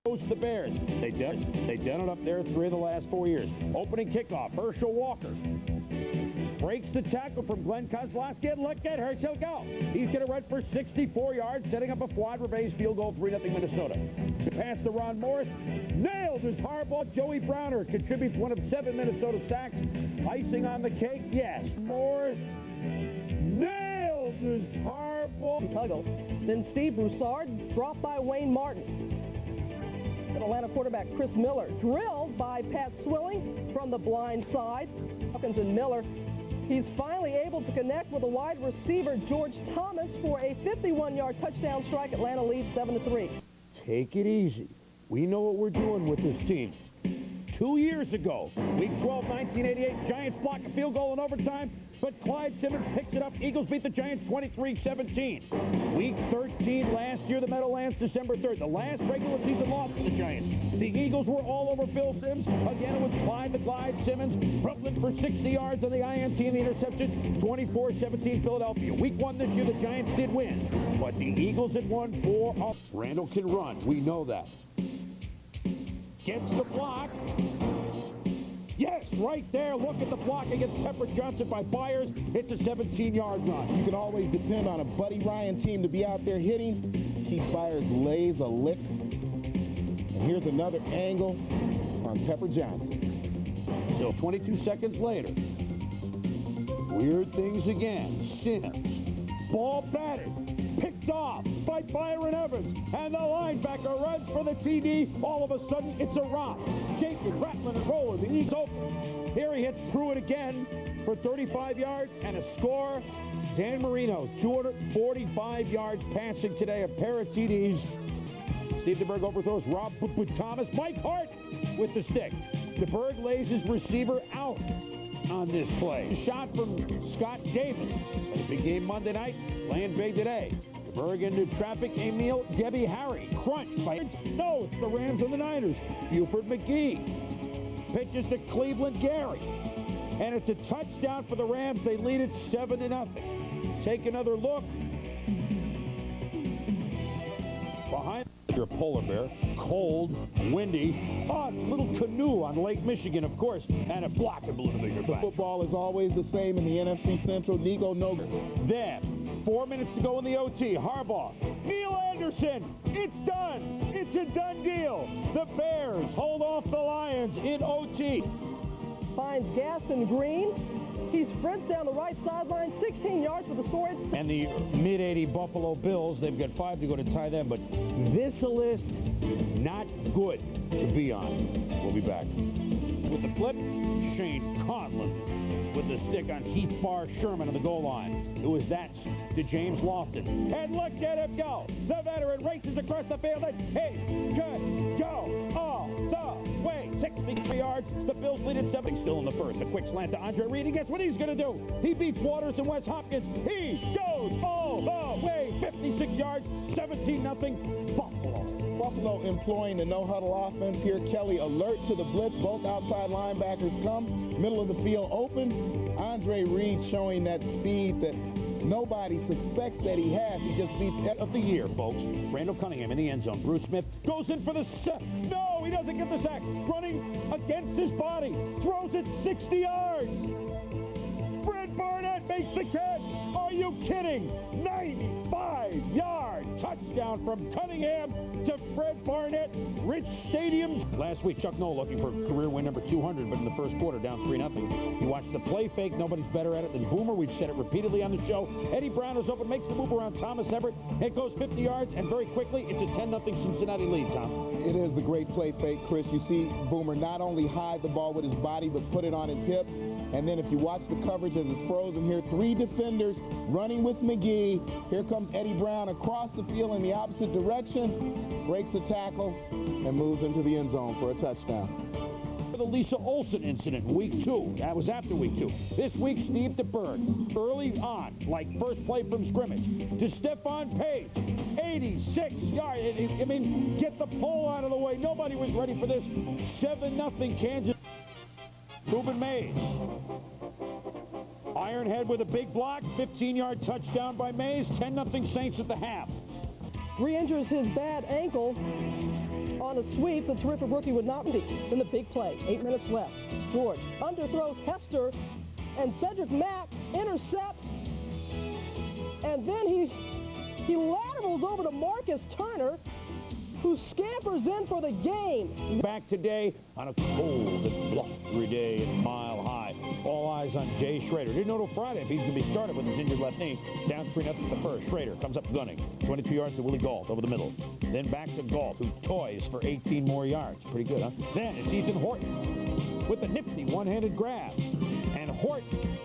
The Bears. They've done it up there 3 of the last 4 years. Opening kickoff, Hershall Walker. Breaks the tackle from Glenn Kozlowski. Look at Hershall go. He's going to run for 64 yards, setting up a quad-revenge field goal, 3-0 Minnesota. Pass to Ron Morris. Nailed his hardball. Joey Browner contributes one of 7 Minnesota sacks. Icing on the cake, yes. Morris nailed his hardball. Tuggle. Then Steve Broussard dropped by Wayne Martin. Atlanta quarterback Chris Miller drilled by Pat Swilling from the blind side. Hawkins and Miller. He's finally able to connect with a wide receiver, George Thomas, for a 51-yard touchdown strike. Atlanta leads 7-3. Take it easy. We know what we're doing with this team. 2 years ago, Week 12, 1988, Giants block a field goal in overtime, but Clyde Simmons picks it up. Eagles beat the Giants 23-17. Week 13 last year, the Meadowlands, December 3rd. The last regular season loss for the Giants. The Eagles were all over Phil Simms. Again, it was Clyde the Glide Simmons. Brooklyn for 60 yards on the INT and the interception. 24-17 Philadelphia. Week 1 this year, the Giants did win, but the Eagles had won 4. Randall can run. We know that. Gets the block. Yes, right there. Look at the block against Pepper Johnson by Byers. It's a 17-yard run. You can always depend on a Buddy Ryan team to be out there hitting. Keith Byers lays a lick. And here's another angle on Pepper Johnson. So 22 seconds later, weird things again. Sims. Ball batted. Picked off by Byron Evans, and the linebacker runs for the TD. All of a sudden, it's a romp. Jenkins, rattling and rolling. The Eagles open. Here he hits Pruitt again for 35 yards and a score. Dan Marino, 245 yards passing today, a pair of TDs. Steve DeBerg overthrows Rob Thomas. Mike Hart with the stick. DeBerg lays his receiver out on this play. Shot from Scott Davis. Had a big game Monday night, playing big today. DeBerg into traffic. Emil Debbie Harry. Crunch by... No, it's the Rams and the Niners. Buford McGee. Pitches to Cleveland Gary. And it's a touchdown for the Rams. They lead it 7-0. Take another look. Behind your polar bear, cold, windy, little canoe on Lake Michigan, of course, and a block and blew the bigger back. The football is always the same in the NFC Central. Nico Noga. Then, 4 minutes to go in the OT. Harbaugh, Neil Anderson, it's done. It's a done deal. The Bears hold off the Lions in OT. Finds Gaston Green. He sprints down the right sideline, 16 yards for the score. And the mid-80 Buffalo Bills, they've got 5 to go to tie them, but this list, not good to be on. We'll be back. With the flip, Shane Conlon with the stick on Heath Bar Sherman on the goal line. It was that to James Lofton. And look at him go. The veteran races across the field and he could go all the way. 63 yards. The Bills lead at 7. Still in the first. A quick slant to Andre Reed. And guess what he's going to do? He beats Waters and Wes Hopkins. He goes all the way. 56 yards. 17-0 Buffalo. Buffalo employing the no-huddle offense here. Kelly alert to the blitz. Both outside linebackers come. Middle of the field open. Andre Reed showing that speed that nobody suspects that he has. He just beats of the year, folks. Randall Cunningham in the end zone. Bruce Smith goes in for the sack. No, he doesn't get the sack. Running against his body. Throws it 60 yards. Fred Barnett makes the catch. Are you kidding? 95-yard touchdown from Cunningham to Fred Barnett. Rich Stadium. Last week, Chuck Noll looking for career win number 200, but in the first quarter, down 3-0. You watch the play fake. Nobody's better at it than Boomer. We've said it repeatedly on the show. Eddie Brown is open, makes the move around Thomas Everett. It goes 50 yards, and very quickly, it's a 10-0 Cincinnati lead, Tom. It is the great play fake, Chris. You see Boomer not only hide the ball with his body, but put it on his hip. And then if you watch the coverage as it's frozen here, 3 defenders running with McGee. Here comes Eddie Brown across the field in the opposite direction, breaks the tackle, and moves into the end zone for a touchdown. The Lisa Olson incident, week 2. That was after week 2. This week, Steve DeBerg, early on, like first play from scrimmage, to Stephon Page, 86 yards. I mean, get the pole out of the way. Nobody was ready for this. 7-0 Kansas. Ruben Mays. Ironhead with a big block, 15-yard touchdown by Mays, 10-0 Saints at the half. Re-injures his bad ankle On a sweep, the terrific rookie would not be. Then the big play, 8 minutes left. George underthrows Hester, and Cedric Mack intercepts, and then he laterals over to Marcus Turner, who scampers in for the game. Back today on a cold and blustery day in Mile High. All eyes on Jay Schrader. Didn't know till Friday if he's going to be started with his injured left knee. Down 3-0 at the first. Schrader comes up gunning. 22 yards to Willie Gault over the middle. Then back to Gault, who toys for 18 more yards. Pretty good, huh? Then it's Ethan Horton with a nifty one-handed grab. And Horton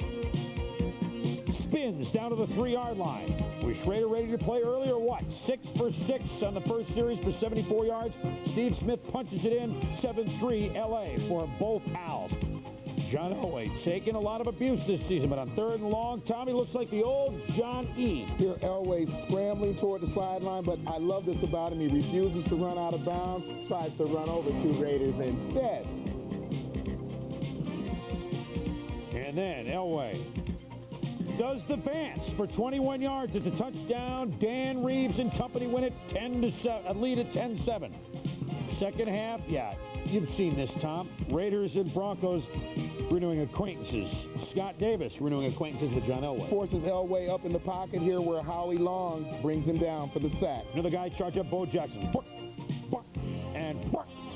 spins down to the 3-yard line. Was Schrader ready to play early or what? 6 for 6 on the first series for 74 yards. Steve Smith punches it in. 7-3 LA for both Owls. John Elway taking a lot of abuse this season, but on 3rd and long, Tommy looks like the old John E. Here Elway scrambling toward the sideline, but I love this about him. He refuses to run out of bounds, tries to run over 2 Raiders instead. And then Elway does the Vance for 21 yards. It's a touchdown. Dan Reeves and company win it 10-7, lead at 10-7. Second half, yeah, you've seen this, Tom. Raiders and Broncos renewing acquaintances. Scott Davis renewing acquaintances with John Elway. Forces Elway up in the pocket here where Howie Long brings him down for the sack. Another guy charge up Bo Jackson.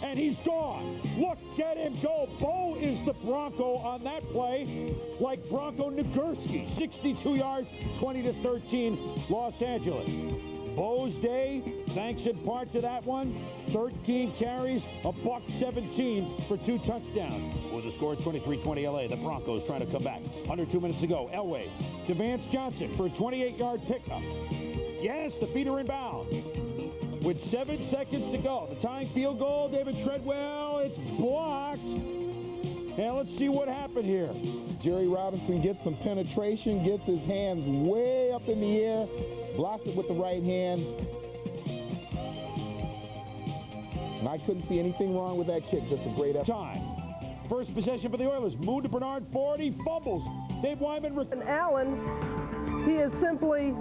And he's gone. Look, get him go. Bo is the Bronco on that play, like Bronco Nagurski. 62 yards, 20-13, Los Angeles. Bo's day, thanks in part to that one. 13 carries, $117 for 2 touchdowns. With the score 23-20 LA, the Broncos trying to come back. Under 2 minutes to go. Elway to Vance Johnson for a 28-yard pickup. Yes, the feet are in bounds. With 7 seconds to go, the tying field goal, David Treadwell, it's blocked. And let's see what happened here. Jerry Robinson gets some penetration, gets his hands way up in the air, blocks it with the right hand. And I couldn't see anything wrong with that kick, just a great effort. Time. First possession for the Oilers, moved to Bernard Ford, he fumbles. Dave Wyman. And Allen, he is simply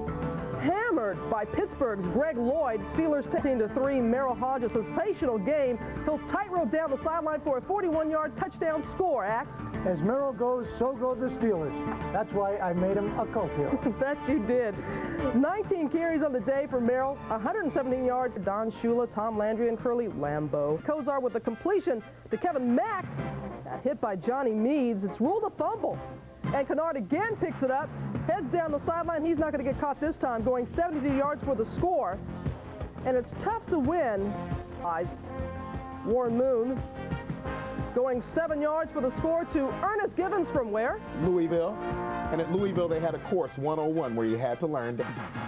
hammered by Pittsburgh's Greg Llyoyd. Steelers 10-3. Merrill Hodge, a sensational game. He'll tightrope down the sideline for a 41-yard touchdown score, Axe. As Merrill goes, so go the Steelers. That's why I made him a coach here. That you did. 19 carries on the day for Merrill, 117 yards. Don Shula, Tom Landry, and Curly Lambeau. Kozar with a completion to Kevin Mack. Hit by Johnny Meads. It's ruled a fumble. And Kennard again picks it up, heads down the sideline. He's not going to get caught this time, going 72 yards for the score. And it's tough to win. Warren Moon going 7 yards for the score to Ernest Givens from where? Louisville. And at Louisville, they had a course 101 where you had to learn.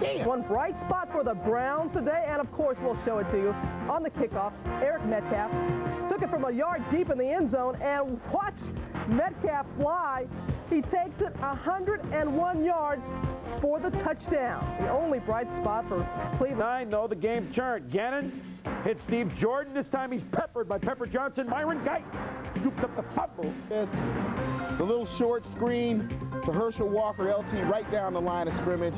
Damn! One bright spot for the Browns today, and of course, we'll show it to you on the kickoff. Eric Metcalf took it from a yard deep in the end zone, and watch Metcalf fly. He takes it 101 yards for the touchdown. The only bright spot for Cleveland. 9, though, the game turned. Gannon hits Steve Jordan. This time he's peppered by Pepper Johnson. Myron Guyton scoops up the fumble. Yes. The little short screen to Hershall Walker, LT, right down the line of scrimmage.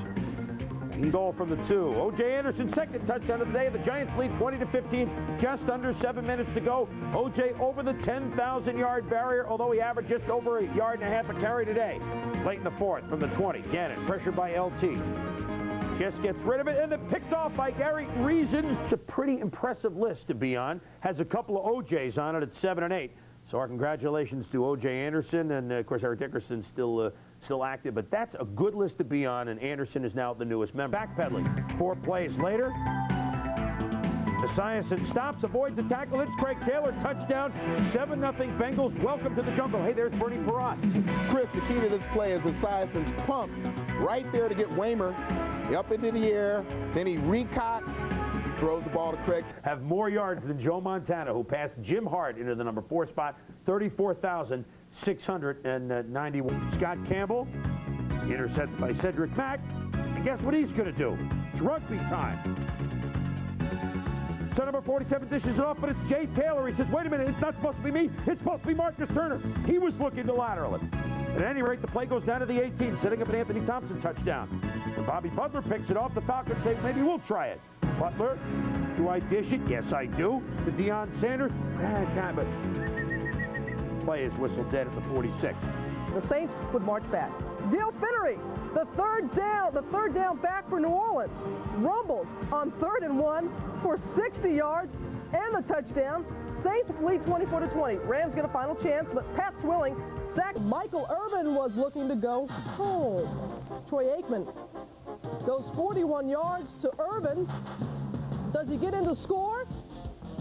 Goal from the 2. O.J. Anderson, second touchdown of the day. The Giants lead 20-15. Just under 7 minutes to go. O.J. over the 10,000-yard barrier, although he averaged just over 1.5 yards a carry today. Late in the 4th from the 20. Gannon, pressured by LT. Just gets rid of it, and then picked off by Gary Reasons. It's a pretty impressive list to be on. Has a couple of O.J.s on it at 7 and 8. So our congratulations to O.J. Anderson, and of course Eric Dickerson still active, but that's a good list to be on, and Anderson is now the newest member. Backpedaling 4 plays later. Esiason stops, avoids a tackle, hits Craig Taylor, touchdown, 7-0 Bengals. Welcome to the jungle. Hey, there's Bernie Perrott. Chris, the key to this play is Esiason's pump right there to get Waymer up into the air, then he recocks, throws the ball to Craig. Have more yards than Joe Montana, who passed Jim Hart into the number 4 spot, 34,691. Scott Campbell, intercepted by Cedric Mack. And guess what he's going to do? It's rugby time. So number 47 dishes it off, but it's Jay Taylor. He says, wait a minute, it's not supposed to be me. It's supposed to be Marcus Turner. He was looking to lateral it. At any rate, the play goes down to the 18, setting up an Anthony Thompson touchdown. When Bobby Butler picks it off, the Falcons say, maybe we'll try it. Butler, do I dish it? Yes, I do. To Deion Sanders, time, but play is whistled dead at the 46. The Saints would march back. Dale Finnery, the third down back for New Orleans. Rumbles on 3rd and 1 for 60 yards and the touchdown. Saints lead 24-20. Rams get a final chance, but Pat Swilling sacked. Michael Irvin was looking to go home. Troy Aikman goes 41 yards to Irvin. Does he get in to score?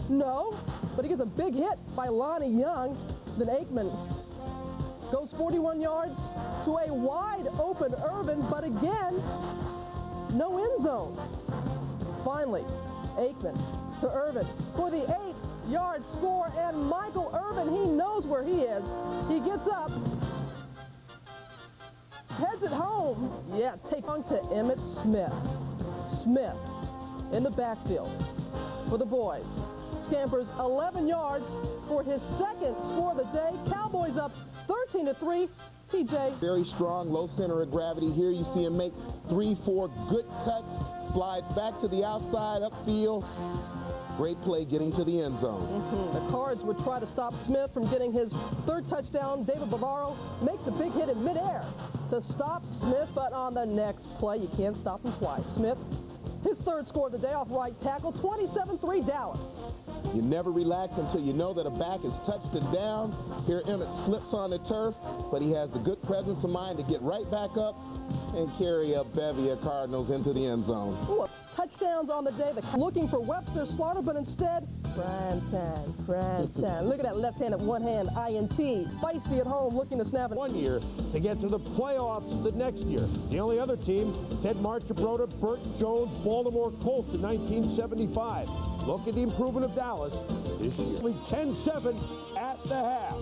No, but he gets a big hit by Lonnie Young. Then Aikman goes 41 yards to a wide open Irvin, but again, no end zone. Finally, Aikman to Irvin for the 8-yard score, and Michael Irvin, he knows where he is. He gets up, heads it home. Yeah, take on to Emmitt Smith. Smith in the backfield for the boys. Scampers 11 yards for his second score of the day. Cowboys up 13-3. TJ. Very strong, low center of gravity. Here you see him make 3-4 good cuts, slides back to the outside, upfield. Great play getting to the end zone. The Cards would try to stop Smith from getting his third touchdown. David Bavaro makes the big hit in midair to stop Smith, but on the next play, you can't stop him twice. Smith, his third score of the day off right tackle, 27-3 Dallas. You never relax until you know that a back has touched it down. Here Emmett slips on the turf, but he has the good presence of mind to get right back up and carry a bevy of Cardinals into the end zone. Ooh, touchdowns on the day. Looking for Webster Slaughter, but instead, prime time. Look at that left-handed one-hand INT. Feisty at home, looking to snap it. 1 year to get to the playoffs the next year. The only other team, Ted Marchibroda, Burt Jones, Baltimore Colts in 1975. Look at the improvement of Dallas this year. 10-7 at the half.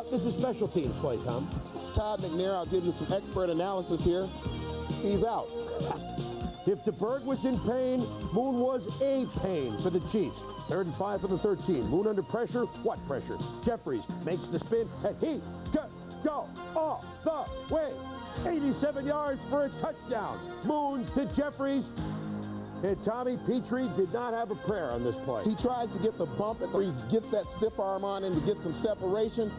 This is special teams play, Tom. It's Todd McNair. I'll give you some expert analysis here. He's out. If DeBerg was in pain, Moon was a pain for the Chiefs. 3rd and 5 for the 13. Moon under pressure. What pressure? Jeffries makes the spin, and he go all the way. 87 yards for a touchdown. Moon to Jeffries. And Tommy Petrie did not have a prayer on this play. He tries to get the bump, and he gets that stiff arm on him to get some separation,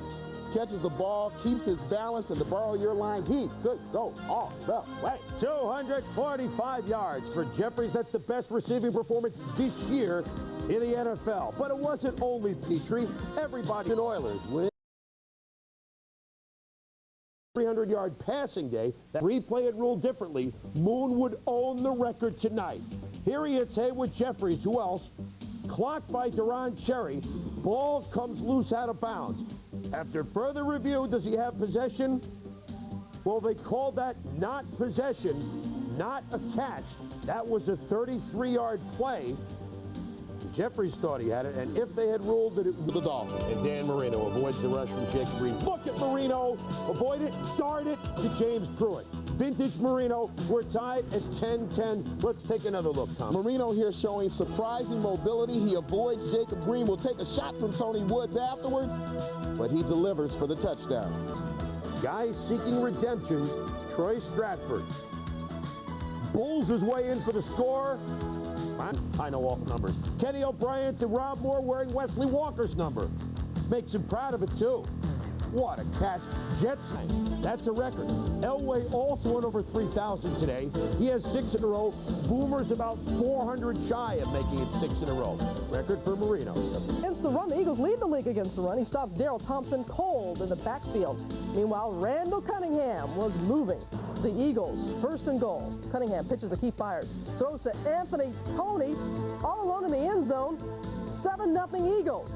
catches the ball, keeps his balance, and to borrow your line, he could go all the way. 245 yards for Jeffries. That's the best receiving performance this year in the NFL. But it wasn't only Petrie. Everybody in Oilers with 300-yard passing day. That replay it ruled differently. Moon would own the record tonight. Here he hits Haywood Jeffries. Who else? Clocked by Deron Cherry. Ball comes loose out of bounds. After further review, does he have possession? Well, they called that not possession, not a catch. That was a 33-yard play. Jeffries thought he had it, and if they had ruled that it was the Dolphins. And Dan Marino avoids the rush from Jake Green. Look at Marino. Avoid it, dart it to James Pruitt. Vintage Marino. We're tied at 10-10. Let's take another look, Tom. Marino here showing surprising mobility. He avoids Jacob Green. Will take a shot from Tony Woods afterwards, but he delivers for the touchdown. Guy seeking redemption, Troy Stratford. Bulls his way in for the score. I know all the numbers. Kenny O'Brien to Rob Moore wearing Wesley Walker's number. Makes him proud of it, too. What a catch. Jets, that's a record. Elway also went over 3,000 today. He has 6 in a row. Boomer's about 400 shy of making it 6 in a row. Record for Marino. Against the run, the Eagles lead the league against the run. He stops Darrell Thompson cold in the backfield. Meanwhile, Randall Cunningham was moving the Eagles. 1st and goal. Cunningham pitches to Keith Byers. Throws to Anthony Toney all alone in the end zone. 7-0 Eagles.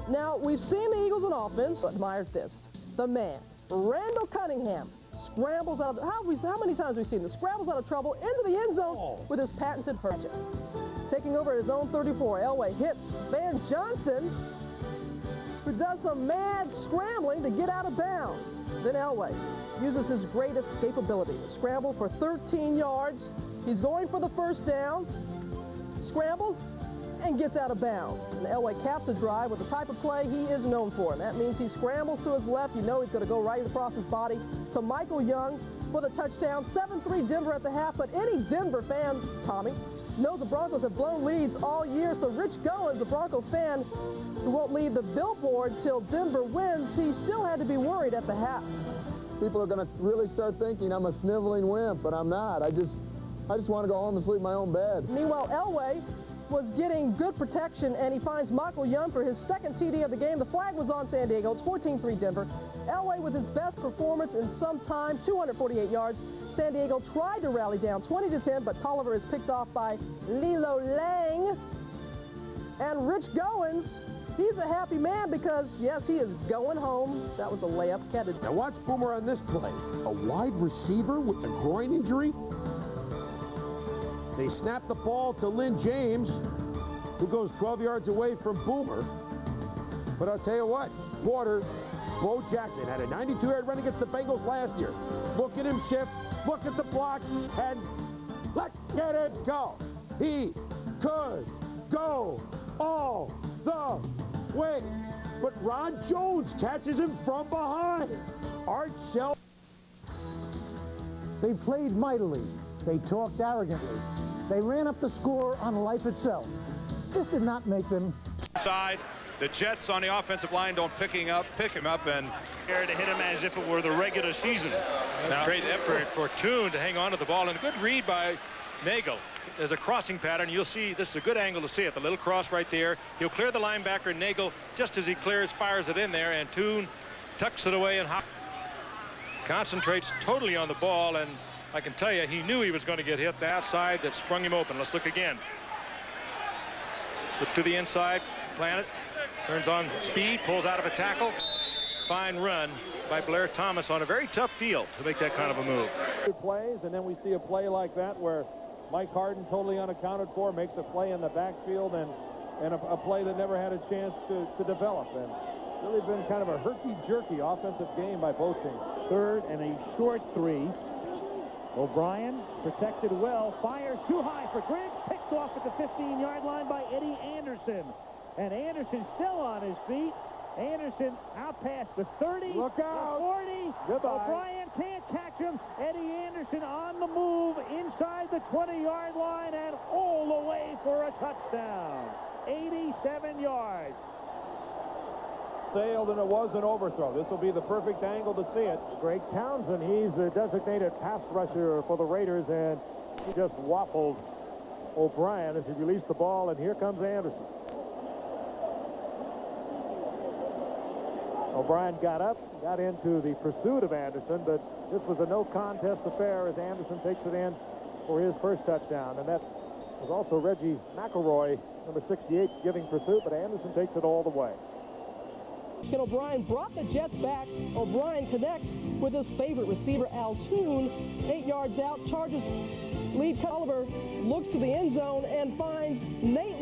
Now, we've seen the Eagles in offense, but admired this. The man, Randall Cunningham, scrambles out of how many times have we seen this? Scrambles out of trouble into the end zone with his patented Hershall. Taking over his own 34, Elway hits Van Johnson, who does some mad scrambling to get out of bounds. Then Elway uses his great escapability to scramble for 13 yards. He's going for the 1st down, scrambles, and gets out of bounds. And Elway caps a drive with the type of play he is known for. And that means he scrambles to his left. You know he's going to go right across his body to Michael Young for the touchdown. 7-3 Denver at the half. But any Denver fan, Tommy, knows the Broncos have blown leads all year, so Rich Goins, a Bronco fan who won't leave the billboard till Denver wins, he still had to be worried at the half. People are going to really start thinking I'm a sniveling wimp, but I'm not. I just want to go home and sleep in my own bed. Meanwhile, Elway was getting good protection, and he finds Michael Young for his second TD of the game. The flag was on San Diego. It's 14-3 Denver. Elway with his best performance in some time, 248 yards. San Diego tried to rally down 20-10, but Tolliver is picked off by Llyoyd. And Rich Goins, he's a happy man because, yes, he is going home. That was a layup. Now watch Boomer on this play. A wide receiver with a groin injury. They snap the ball to Lynn James, who goes 12 yards away from Boomer. But I'll tell you what, Bo Jackson had a 92-yard run against the Bengals last year. Look at him shift, look at the block, and let's get it go. He could go all the way. But Ron Jones catches him from behind. Art Shell. They played mightily. They talked arrogantly. They ran up the score on life itself. This did not make them. Side, the Jets on the offensive line don't pick him up, and here to hit him as if it were the regular season. Now, great effort for Toon to hang on to the ball, and a good read by Nagel. There's a crossing pattern. You'll see this is a good angle to see it. The little cross right there. He'll clear the linebacker. Nagel, just as he clears, fires it in there, and Toon tucks it away and concentrates totally on the ball. And I can tell you, he knew he was going to get hit. The outside that sprung him open. Let's look again. Slip to the inside, plant it, turns on speed, pulls out of a tackle. Fine run by Blair Thomas on a very tough field to make that kind of a move. Good plays, and then we see a play like that where Mike Harden, totally unaccounted for, makes a play in the backfield and a play that never had a chance to develop. And really been kind of a herky-jerky offensive game by both teams. Third and a short 3. O'Brien protected well, fires too high for Griggs, picked off at the 15-yard line by Eddie Anderson. And Anderson still on his feet. Anderson out past the 30, Look out. the 40. Goodbye. O'Brien can't catch him. Eddie Anderson on the move inside the 20-yard line and all the way for a touchdown. 87 yards. Sailed, and it was an overthrow. This will be the perfect angle to see it. Greg Townsend, he's the designated pass rusher for the Raiders, and he just waffled O'Brien as he released the ball, and here comes Anderson. O'Brien got up, got into the pursuit of Anderson, but this was a no-contest affair as Anderson takes it in for his first touchdown. And that was also Reggie McElroy, number 68, giving pursuit, but Anderson takes it all the way. And O'Brien brought the Jets back. O'Brien connects with his favorite receiver, Al Toon. 8 yards out, Chargers lead. Tolliver looks to the end zone and finds Nate